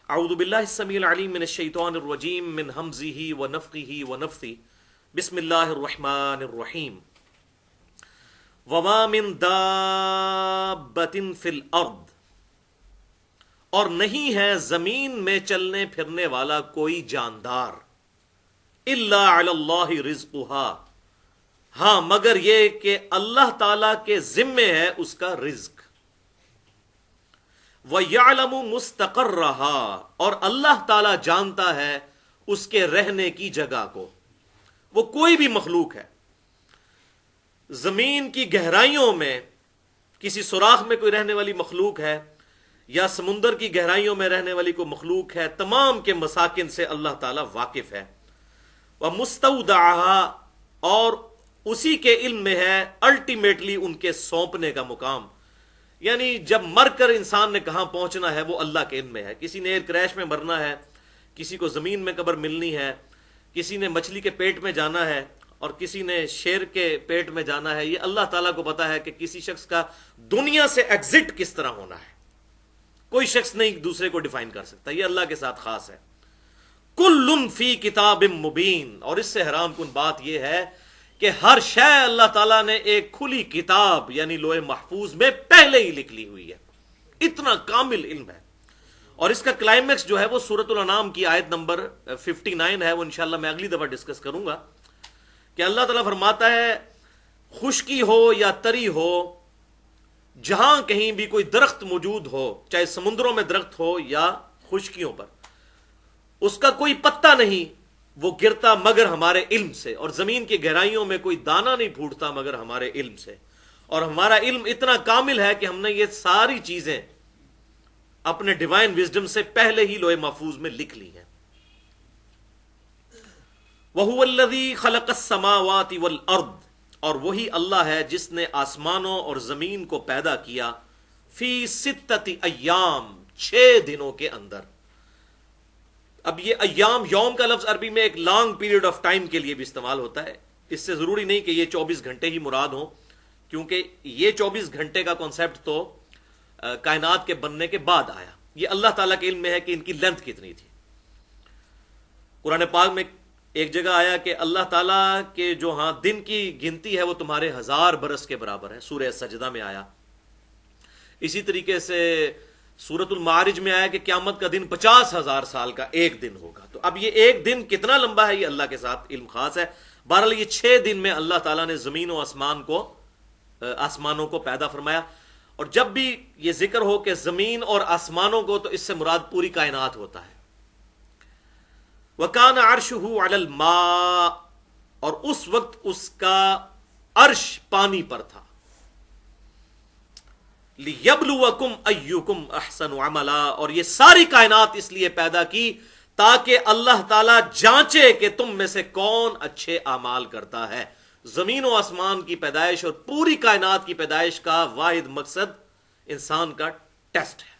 اعوذ باللہ السمیع العلیم من الشیطان الرجیم من ہمزہ ونفخہ ونفثہ بسم اللہ الرحمن الرحیم وما من دابۃ فی الارض، اور نہیں ہے زمین میں چلنے پھرنے والا کوئی جاندار، الا علی اللہ رزقھا، ہاں مگر یہ کہ اللہ تعالی کے ذمے ہے اس کا رزق، وَيَعْلَمُ مُسْتَقَرَّهَا، اور اللہ تعالی جانتا ہے اس کے رہنے کی جگہ کو۔ وہ کوئی بھی مخلوق ہے، زمین کی گہرائیوں میں کسی سوراخ میں کوئی رہنے والی مخلوق ہے یا سمندر کی گہرائیوں میں رہنے والی کوئی مخلوق ہے، تمام کے مساکن سے اللہ تعالی واقف ہے۔ وَمُسْتَوْدَعَهَا، اور اسی کے علم میں ہے الٹیمیٹلی ان کے سونپنے کا مقام، یعنی جب مر کر انسان نے کہاں پہنچنا ہے وہ اللہ کے علم میں ہے۔ کسی نے ایئر کریش میں مرنا ہے، کسی کو زمین میں قبر ملنی ہے، کسی نے مچھلی کے پیٹ میں جانا ہے اور کسی نے شیر کے پیٹ میں جانا ہے۔ یہ اللہ تعالیٰ کو پتا ہے کہ کسی شخص کا دنیا سے ایگزٹ کس طرح ہونا ہے، کوئی شخص نہیں دوسرے کو ڈیفائن کر سکتا، یہ اللہ کے ساتھ خاص ہے۔ کل فی کتاب مبین، اور اس سے حیران کن بات یہ ہے کہ ہر شے اللہ تعالیٰ نے ایک کھلی کتاب یعنی لوح محفوظ میں پہلے ہی لکھ لی ہوئی ہے، اتنا کامل علم ہے۔ اور اس کا کلائمیکس جو ہے وہ سورۃ الانعام کی آیت نمبر 59 ہے، وہ انشاءاللہ میں اگلی دفعہ ڈسکس کروں گا، کہ اللہ تعالیٰ فرماتا ہے خشکی ہو یا تری ہو، جہاں کہیں بھی کوئی درخت موجود ہو، چاہے سمندروں میں درخت ہو یا خشکیوں پر، اس کا کوئی پتا نہیں وہ گرتا مگر ہمارے علم سے، اور زمین کی گہرائیوں میں کوئی دانہ نہیں پھوٹتا مگر ہمارے علم سے، اور ہمارا علم اتنا کامل ہے کہ ہم نے یہ ساری چیزیں اپنے ڈیوائن وزڈم سے پہلے ہی لوح محفوظ میں لکھ لی ہیں۔ وَهُوَ الَّذِي خَلَقَ السَّمَاوَاتِ وَالْأَرْضِ، اور وہی اللہ ہے جس نے آسمانوں اور زمین کو پیدا کیا، فی ستۃ ایام، 6 دنوں کے اندر۔ اب یہ ایام، یوم کا لفظ عربی میں ایک لانگ پیریڈ آف ٹائم کے لیے بھی استعمال ہوتا ہے، اس سے ضروری نہیں کہ یہ 24 گھنٹے ہی مراد ہوں، کیونکہ یہ 24 گھنٹے کا کانسیپٹ تو کائنات کے بننے کے بعد آیا، یہ اللہ تعالیٰ کے علم میں ہے کہ ان کی لینتھ کتنی تھی۔ قرآن پاک میں ایک جگہ آیا کہ اللہ تعالیٰ کے جو دن کی گنتی ہے وہ تمہارے 1000 برس کے برابر ہے، سورہ سجدہ میں آیا۔ اسی طریقے سے سورۃ المعارج میں آیا کہ قیامت کا دن 50,000 سال کا ایک دن ہوگا۔ تو اب یہ ایک دن کتنا لمبا ہے یہ اللہ کے ساتھ علم خاص ہے۔ بہرحال یہ 6 دن میں اللہ تعالیٰ نے زمین و آسمانوں کو پیدا فرمایا، اور جب بھی یہ ذکر ہو کہ زمین اور آسمانوں کو، تو اس سے مراد پوری کائنات ہوتا ہے۔ وَكَانَ عَرْشُهُ عَلَى الْمَاءِ، اور اس وقت اس کا عرش پانی پر تھا۔ لِيَبْلُوَكُمْ أَيُّكُمْ أَحْسَنُ عَمَلًا، اور یہ ساری کائنات اس لیے پیدا کی تاکہ اللہ تعالیٰ جانچے کہ تم میں سے کون اچھے اعمال کرتا ہے۔ زمین و آسمان کی پیدائش اور پوری کائنات کی پیدائش کا واحد مقصد انسان کا ٹیسٹ ہے،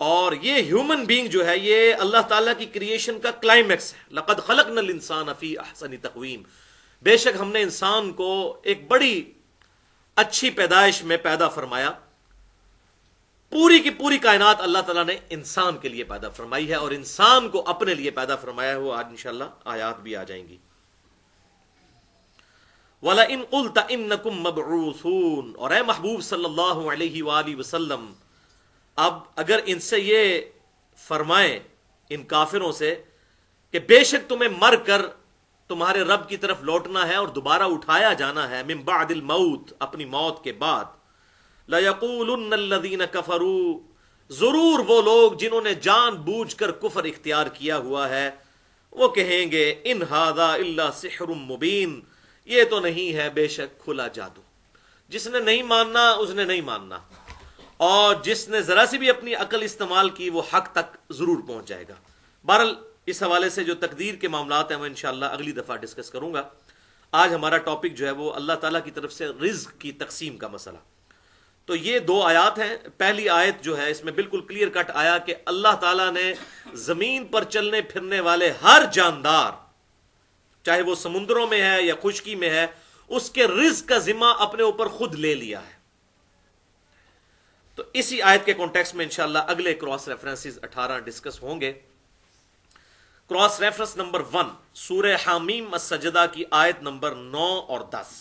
اور یہ ہیومن بینگ جو ہے یہ اللہ تعالیٰ کی کریشن کا کلائمیکس ہے۔ لَقَدْ خَلَقْنَا الْإِنسَانَ فِي أَحْسَنِ تَقْوِيمٍ، بے شک ہم نے انسان کو ایک بڑی اچھی پیدائش میں پیدا فرمایا۔ پوری کی پوری کائنات اللہ تعالیٰ نے انسان کے لیے پیدا فرمائی ہے، اور انسان کو اپنے لیے پیدا فرمایا ہے، وہ آج انشاءاللہ آیات بھی آ جائیں گی۔ وَلَئِن قُلْتَ إِنَّكُمْ مَبْعُوثُونَ، اور اے محبوب صلی اللہ علیہ وآلہ وسلم، اب اگر ان سے یہ فرمائیں، ان کافروں سے، کہ بے شک تمہیں مر کر تمہارے رب کی طرف لوٹنا ہے اور دوبارہ اٹھایا جانا ہے، من بعد الموت، اپنی موت کے بعد، لَيَقُولُنَّ الَّذِينَ كَفَرُوا، ضرور وہ لوگ جنہوں نے جان بوجھ کر کفر اختیار کیا ہوا ہے وہ کہیں گے ان ھذا الا سحر مبین، یہ تو نہیں ہے بے شک کھلا جادو۔ جس نے نہیں ماننا اس نے نہیں ماننا، اور جس نے ذرا سی بھی اپنی عقل استعمال کی وہ حق تک ضرور پہنچ جائے گا۔ بہرحال اس حوالے سے جو تقدیر کے معاملات ہیں وہ انشاءاللہ اگلی دفعہ ڈسکس کروں گا۔ آج ہمارا ٹاپک جو ہے وہ اللہ تعالیٰ کی طرف سے رزق کی تقسیم کا مسئلہ۔ تو یہ 2 آیات ہیں۔ پہلی آیت جو ہے اس میں بالکل کلیئر کٹ آیا کہ اللہ تعالیٰ نے زمین پر چلنے پھرنے والے ہر جاندار، چاہے وہ سمندروں میں ہے یا خشکی میں ہے، اس کے رزق کا ذمہ اپنے اوپر خود لے لیا ہے۔ تو اسی آیت کے کانٹیکسٹ میں انشاءاللہ اگلے کراس ریفرنسز 18 ڈسکس ہوں گے. کراس ریفرنس نمبر 1 سورہ حامیم السجدہ کی آیت نمبر 9 اور 10.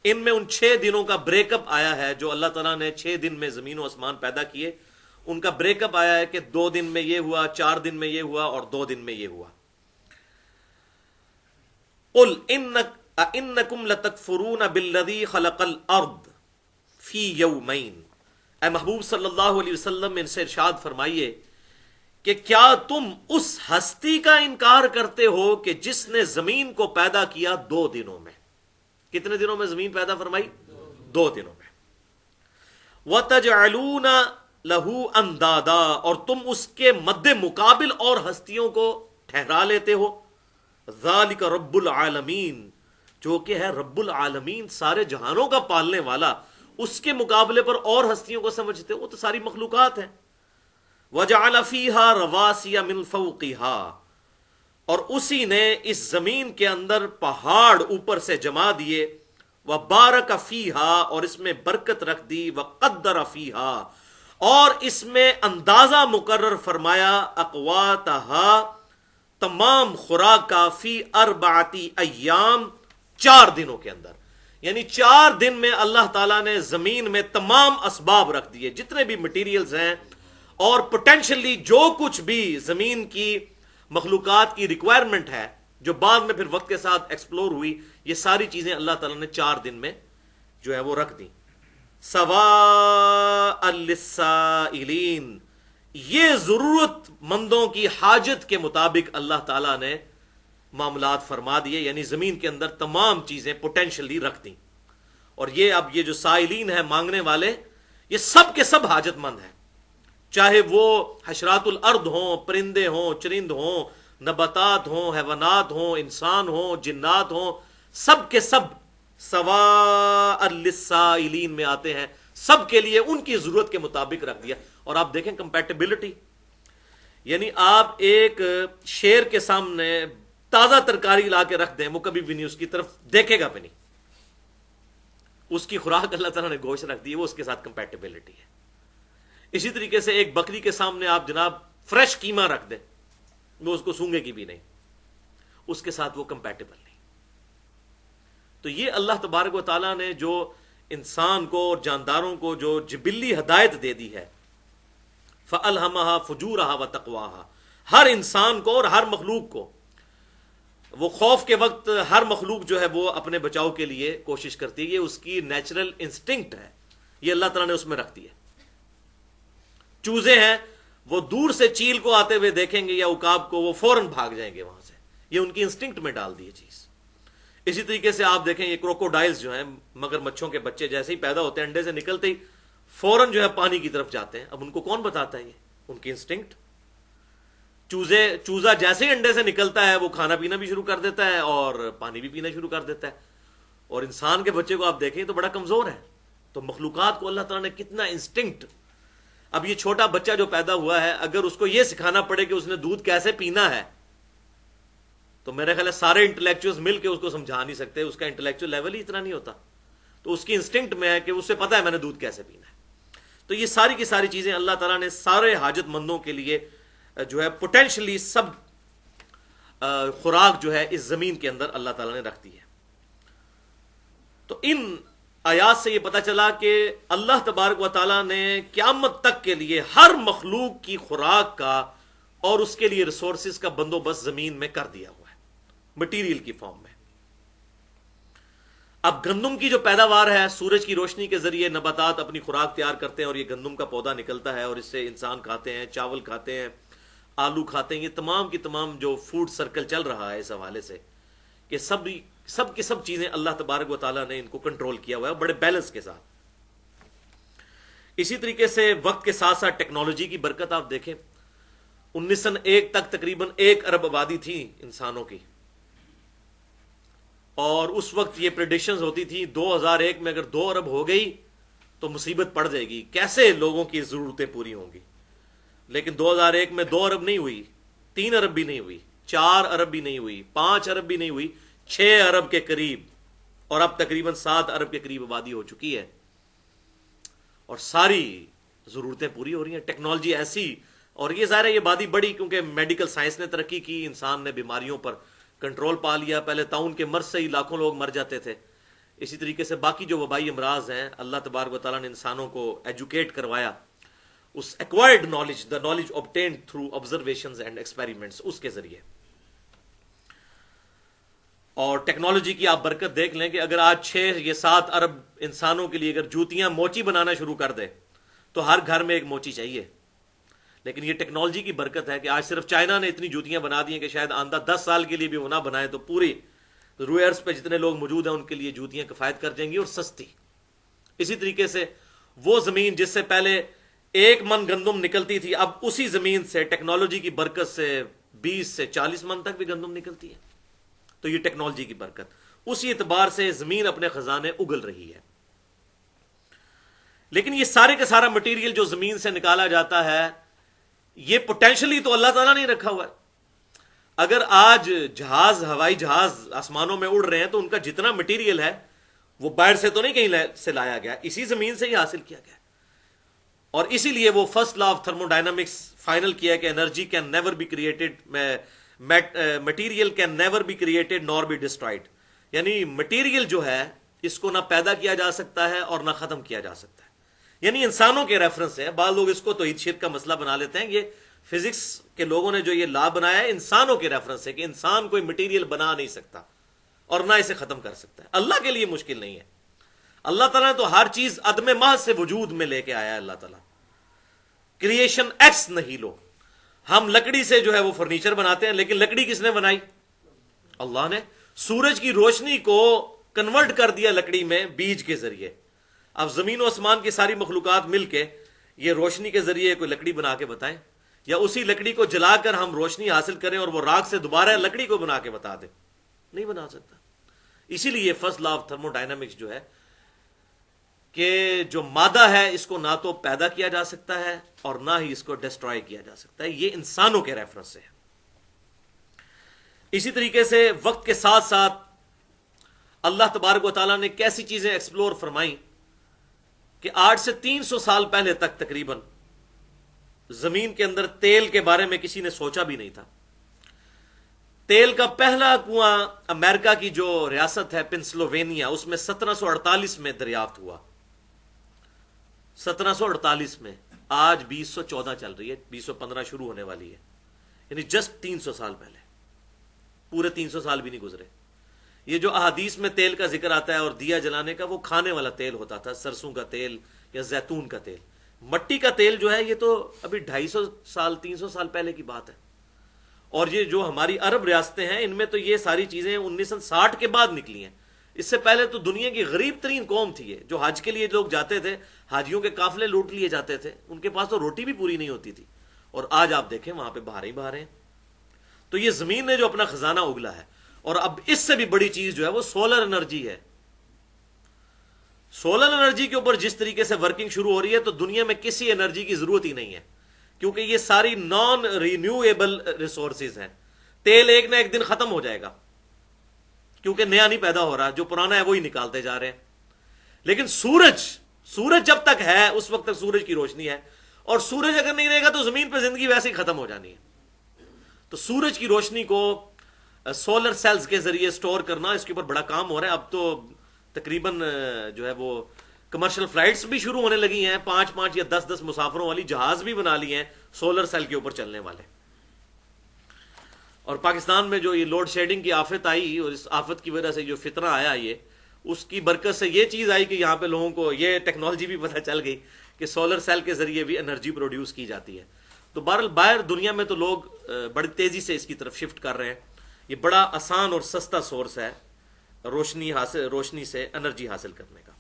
ان میں ان 6 دنوں کا بریک اپ آیا ہے جو اللہ تعالیٰ نے 6 دن میں زمین و آسمان پیدا کیے. ان کا بریک اپ آیا ہے کہ 2 دن میں یہ ہوا، 4 دن میں یہ ہوا اور 2 دن میں یہ ہوا. قل انکم لتکفرون بالذی خلق الارض فی یومین. اے محبوب صلی اللہ علیہ وسلم ان سے ارشاد فرمائیے کہ کیا تم اس ہستی کا انکار کرتے ہو کہ جس نے زمین کو پیدا کیا 2 دنوں میں. کتنے دنوں میں زمین پیدا فرمائی؟ 2 دنوں میں. وَتَجْعَلُونَ لَهُ أَنْدَادًا اور تم اس کے مد مقابل اور ہستیوں کو ٹھہرا لیتے ہو. ذَلِكَ رَبُّ الْعَالَمِينَ جو کہ ہے رب العالمین، سارے جہانوں کا پالنے والا، اس کے مقابلے پر اور ہستیوں کو سمجھتے ہو؟ وہ تو ساری مخلوقات ہیں. وَجَعَلَ فِيهَا رَوَاسِيَ مِنْ فَوْقِهَا اور اسی نے اس زمین کے اندر پہاڑ اوپر سے جما دیے. وَبَارَكَ فِيهَا اور اس میں برکت رکھ دی. وَقَدَّرَ فِيهَا اور اس میں اندازہ مقرر فرمایا. أَقْوَاتَهَا تمام خوراک کا. فی 4 ایام 4 دنوں کے اندر، یعنی 4 دن میں اللہ تعالیٰ نے زمین میں تمام اسباب رکھ دیے، جتنے بھی مٹیریلز ہیں اور پوٹینشلی جو کچھ بھی زمین کی مخلوقات کی ریکوائرمنٹ ہے جو بعد میں پھر وقت کے ساتھ ایکسپلور ہوئی، یہ ساری چیزیں اللہ تعالیٰ نے 4 دن میں جو ہے وہ رکھ دیں. سواء للسائلین یہ ضرورت مندوں کی حاجت کے مطابق اللہ تعالیٰ نے معاملات فرما دیے، یعنی زمین کے اندر تمام چیزیں پوٹینشلی رکھ دیں. اور یہ جو سائلین ہیں، مانگنے والے، یہ سب کے سب حاجت مند ہیں، چاہے وہ حشرات الارض ہوں، پرندے ہوں، چرند ہوں، نباتات ہوں، حیوانات ہوں، انسان ہوں، جنات ہوں، سب کے سب سواء للسائلین میں آتے ہیں. سب کے لیے ان کی ضرورت کے مطابق رکھ دیا. اور آپ دیکھیں کمپیٹیبلٹی، یعنی آپ ایک شیر کے سامنے تازہ ترکاری لا کے رکھ دیں، وہ کبھی بھی نہیں اس کی طرف دیکھے گا بھی نہیں. اس کی خوراک اللہ تعالیٰ نے گوشت رکھ دی ہے، وہ اس کے ساتھ کمپیٹیبلٹی ہے. اسی طریقے سے ایک بکری کے سامنے آپ جناب فریش قیمہ رکھ دیں، وہ اس کو سونگے کی بھی نہیں، اس کے ساتھ وہ کمپیٹیبل نہیں. تو یہ اللہ تبارک و تعالیٰ نے جو انسان کو اور جانداروں کو جو جبلی ہدایت دے دی ہے، فَأَلْهَمَهَا فُجُورَهَا وَتَقْوَاهَا ہر انسان کو اور ہر مخلوق کو، وہ خوف کے وقت ہر مخلوق جو ہے وہ اپنے بچاؤ کے لیے کوشش کرتی ہے، یہ اس کی نیچرل انسٹنکٹ ہے، یہ اللہ تعالیٰ نے اس میں رکھ دی ہے. چوزے ہیں، وہ دور سے چیل کو آتے ہوئے دیکھیں گے یا عقاب کو، وہ فوراً بھاگ جائیں گے وہاں سے، یہ ان کی انسٹنکٹ میں ڈال دی ہے چیز. اسی طریقے سے آپ دیکھیں یہ کروکوڈائلز جو ہیں، مگر مچھوں کے بچے جیسے ہی پیدا ہوتے ہیں انڈے سے نکلتے ہی فوراً جو ہے پانی کی طرف جاتے ہیں. اب ان کو کون بتاتا ہے؟ یہ ان کی انسٹنکٹ. چوزا جیسے ہی انڈے سے نکلتا ہے وہ کھانا پینا بھی شروع کر دیتا ہے اور پانی بھی پینا شروع کر دیتا ہے. اور انسان کے بچے کو آپ دیکھیں تو بڑا کمزور ہے. تو مخلوقات کو اللہ تعالیٰ نے کتنا انسٹنکٹ. اب یہ چھوٹا بچہ جو پیدا ہوا ہے، اگر اس کو یہ سکھانا پڑے کہ اس نے دودھ کیسے پینا ہے، تو میرے خیال ہے سارے انٹلیکچوئلز مل کے اس کو سمجھا نہیں سکتے، اس کا انٹلیکچوئل لیول ہی اتنا نہیں ہوتا. تو اس کی انسٹنکٹ میں ہے کہ اسے پتا ہے میں نے دودھ کیسے پینا ہے. تو یہ ساری کی ساری چیزیں اللہ تعالیٰ نے سارے حاجت مندوں کے لیے جو ہے پوٹینشلی سب خوراک جو ہے اس زمین کے اندر اللہ تعالیٰ نے رکھ دی ہے. تو ان آیات سے یہ پتا چلا کہ اللہ تبارک و تعالیٰ نے قیامت تک کے لیے ہر مخلوق کی خوراک کا اور اس کے لیے ریسورسز کا بندوبست زمین میں کر دیا ہوا ہے، مٹیریل کی فارم میں. اب گندم کی جو پیداوار ہے، سورج کی روشنی کے ذریعے نباتات اپنی خوراک تیار کرتے ہیں اور یہ گندم کا پودا نکلتا ہے اور اس سے انسان کھاتے ہیں، چاول کھاتے ہیں، آلو کھاتے ہیں. یہ تمام کی تمام جو فوڈ سرکل چل رہا ہے اس حوالے سے کہ سب کی سب چیزیں اللہ تبارک و تعالیٰ نے ان کو کنٹرول کیا ہوا ہے بڑے بیلنس کے ساتھ. اسی طریقے سے وقت کے ساتھ ساتھ ٹیکنالوجی کی برکت آپ دیکھیں. 1901 تک تقریباً 1 ارب آبادی تھی انسانوں کی، اور اس وقت یہ پریڈکشنز ہوتی تھی 2001 میں اگر 2 ارب ہو گئی تو مصیبت پڑ جائے گی، کیسے لوگوں کی ضرورتیں پوری ہوں گی. لیکن 2001 میں 2 ارب نہیں ہوئی، 3 ارب بھی نہیں ہوئی، 4 ارب بھی نہیں ہوئی، 5 ارب بھی نہیں ہوئی، 6 ارب کے قریب، اور اب تقریباً 7 ارب کے قریب آبادی ہو چکی ہے. اور ساری ضرورتیں پوری ہو رہی ہیں، ٹیکنالوجی ایسی، اور یہ ظاہر ہے یہ بادی بڑی، کیونکہ میڈیکل سائنس نے ترقی کی، انسان نے بیماریوں پر کنٹرول پا لیا. پہلے طاعون کے مرض سے ہی لاکھوں لوگ مر جاتے تھے. اسی طریقے سے باقی جو وبائی امراض ہیں، اللہ تبارک و تعالیٰ نے انسانوں کو ایجوکیٹ کروایا اس acquired knowledge, the knowledge obtained through observations and experiments, اس کے ذریعے. اور ٹیکنالوجی کی آپ برکت دیکھ لیں کہ اگر آج 6 یا 7 ارب انسانوں کے لیے اگر جوتیاں موچی بنانا شروع کر دے تو ہر گھر میں ایک موچی چاہیے. لیکن یہ ٹیکنالوجی کی برکت ہے کہ آج صرف چائنا نے اتنی جوتیاں بنا دی ہیں کہ شاید آندہ 10 سال کے لیے بھی وہ نہ بنائے تو پوری روئے ارض پہ جتنے لوگ موجود ہیں ان کے لیے جوتیاں کفایت کر جائیں گی، اور سستی. اسی طریقے سے وہ زمین جس سے پہلے 1 من گندم نکلتی تھی، اب اسی زمین سے ٹیکنالوجی کی برکت سے 20 سے 40 من تک بھی گندم نکلتی ہے. تو یہ ٹیکنالوجی کی برکت، اسی اعتبار سے زمین اپنے خزانے اگل رہی ہے. لیکن یہ سارے کا سارا مٹیریل جو زمین سے نکالا جاتا ہے، یہ پوٹینشلی تو اللہ تعالیٰ نے رکھا ہوا ہے. اگر آج جہاز، ہوائی جہاز آسمانوں میں اڑ رہے ہیں تو ان کا جتنا مٹیریل ہے وہ باہر سے تو نہیں کہیں سے لایا گیا، اسی زمین سے ہی حاصل کیا گیا. اور اسی لیے وہ first law of thermodynamics final کیا ہے کہ energy can never be created, material can never be created nor be destroyed. یعنی مٹیریل جو ہے اس کو نہ پیدا کیا جا سکتا ہے اور نہ ختم کیا جا سکتا ہے. یعنی انسانوں کے ریفرنس سے، بعض لوگ اس کو توحید شرک کا مسئلہ بنا لیتے ہیں، یہ فزکس کے لوگوں نے جو یہ لا بنایا ہے انسانوں کے ریفرنس سے کہ انسان کوئی مٹیریل بنا نہیں سکتا اور نہ اسے ختم کر سکتا ہے. اللہ کے لیے مشکل نہیں ہے. اللہ تعالیٰ نے تو ہر چیز عدم محض سے وجود میں لے کے آیا ہے. اللہ تعالیٰ کریشن ایکس نہیں لو. ہم لکڑی سے جو ہے وہ فرنیچر بناتے ہیں، لیکن لکڑی کس نے بنائی؟ اللہ نے. سورج کی روشنی کو کنورٹ کر دیا لکڑی میں بیج کے ذریعے. اب زمین و آسمان کی ساری مخلوقات مل کے یہ روشنی کے ذریعے کوئی لکڑی بنا کے بتائیں، یا اسی لکڑی کو جلا کر ہم روشنی حاصل کریں اور وہ راکھ سے دوبارہ لکڑی کو بنا کے بتا دیں؟ نہیں بنا سکتا. اسی لیے first law of thermo dynamics جو ہے کہ جو مادہ ہے اس کو نہ تو پیدا کیا جا سکتا ہے اور نہ ہی اس کو ڈسٹرائے کیا جا سکتا ہے. یہ انسانوں کے ریفرنس سے ہے. اسی طریقے سے وقت کے ساتھ ساتھ اللہ تبارک و تعالیٰ نے کیسی چیزیں ایکسپلور فرمائیں کہ آج سے 300 سال پہلے تک تقریباً زمین کے اندر تیل کے بارے میں کسی نے سوچا بھی نہیں تھا. تیل کا پہلا کنواں امریکہ کی جو ریاست ہے پنسلوینیا، اس میں 1748 میں دریافت ہوا. 1748 میں. آج 2014 چل رہی ہے، 2015 شروع ہونے والی ہے. یعنی جسٹ 300 سال پہلے، پورے 300 سال بھی نہیں گزرے. یہ جو احادیث میں تیل کا ذکر آتا ہے اور دیا جلانے کا، وہ کھانے والا تیل ہوتا تھا، سرسوں کا تیل یا زیتون کا تیل. مٹی کا تیل جو ہے یہ تو ابھی 250 سال 300 سال پہلے کی بات ہے. اور یہ جو ہماری عرب ریاستیں ہیں ان میں تو یہ ساری چیزیں 1960 کے بعد نکلی ہیں. اس سے پہلے تو دنیا کی غریب ترین قوم تھی یہ. جو حج کے لیے لوگ جاتے تھے، حاجیوں کے قافلے لوٹ لیے جاتے تھے، ان کے پاس تو روٹی بھی پوری نہیں ہوتی تھی. اور آج آپ دیکھیں وہاں پہ بہاریں ہی بہاریں. تو یہ زمین نے جو اپنا خزانہ اگلا ہے. اور اب اس سے بھی بڑی چیز جو ہے وہ سولر انرجی ہے. سولر انرجی کے اوپر جس طریقے سے ورکنگ شروع ہو رہی ہے تو دنیا میں کسی انرجی کی ضرورت ہی نہیں ہے، کیونکہ یہ ساری نان رینیویبل ریسورسز ہیں. تیل ایک نہ ایک دن ختم ہو جائے گا کیونکہ نیا نہیں پیدا ہو رہا، جو پرانا ہے وہی نکالتے جا رہے ہیں. لیکن سورج جب تک ہے اس وقت تک سورج کی روشنی ہے، اور سورج اگر نہیں رہے گا تو زمین پہ زندگی ویسے ہی ختم ہو جانی ہے. تو سورج کی روشنی کو سولر سیلز کے ذریعے سٹور کرنا، اس کے اوپر بڑا کام ہو رہا ہے. اب تو تقریباً جو ہے وہ کمرشل فلائٹس بھی شروع ہونے لگی ہیں، 5 یا 10 مسافروں والی جہاز بھی بنا لی ہیں سولر سیل کے اوپر چلنے والے. اور پاکستان میں جو یہ لوڈ شیڈنگ کی آفت آئی، اور اس آفت کی وجہ سے جو فتنہ آیا، یہ اس کی برکت سے یہ چیز آئی کہ یہاں پہ لوگوں کو یہ ٹیکنالوجی بھی پتہ چل گئی کہ سولر سیل کے ذریعے بھی انرجی پروڈیوس کی جاتی ہے. تو بہرحال باہر دنیا میں تو لوگ بڑی تیزی سے اس کی طرف شفٹ کر رہے ہیں. یہ بڑا آسان اور سستا سورس ہے روشنی سے انرجی حاصل کرنے کا.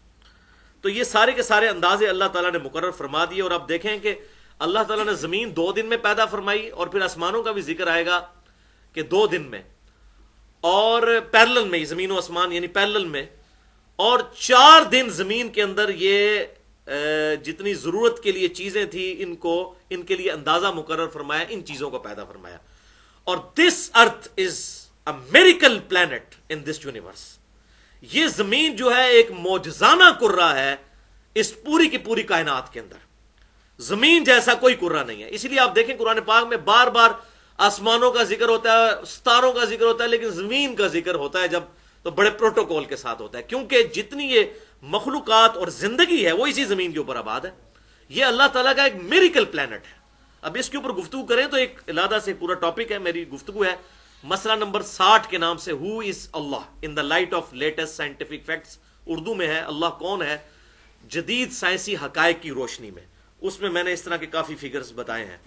تو یہ سارے کے سارے اندازے اللہ تعالیٰ نے مقرر فرما دیے. اور اب دیکھیں کہ اللہ تعالیٰ نے زمین 2 دن میں پیدا فرمائی، اور پھر آسمانوں کا بھی ذکر آئے گا کہ 2 دن میں، اور پیرلل میں زمین و آسمان یعنی پیرلل میں، اور 4 دن زمین کے اندر یہ جتنی ضرورت کے لیے چیزیں تھیں ان کے لیے اندازہ مقرر فرمایا، ان چیزوں کو پیدا فرمایا. اور this earth is a miracle planet in this universe. یہ زمین جو ہے ایک معجزانہ کرہ ہے اس پوری کی پوری کائنات کے اندر. زمین جیسا کوئی کرہ نہیں ہے. اسی لیے آپ دیکھیں قرآن پاک میں بار بار آسمانوں کا ذکر ہوتا ہے، ستاروں کا ذکر ہوتا ہے، لیکن زمین کا ذکر ہوتا ہے جب تو بڑے پروٹوکول کے ساتھ ہوتا ہے، کیونکہ جتنی یہ مخلوقات اور زندگی ہے وہ اسی زمین کے اوپر آباد ہے. یہ اللہ تعالیٰ کا ایک میریکل پلانٹ ہے. اب اس کے اوپر گفتگو کریں تو ایک علیحدہ سے پورا ٹاپک ہے. میری گفتگو ہے مسئلہ نمبر 60 کے نام سے، who is Allah in the light of latest scientific facts. Urdu میں ہے اللہ کون ہے جدید سائنسی حقائق کی روشنی میں. اس میں نے اس طرح کے کافی فگرز بتائے ہیں.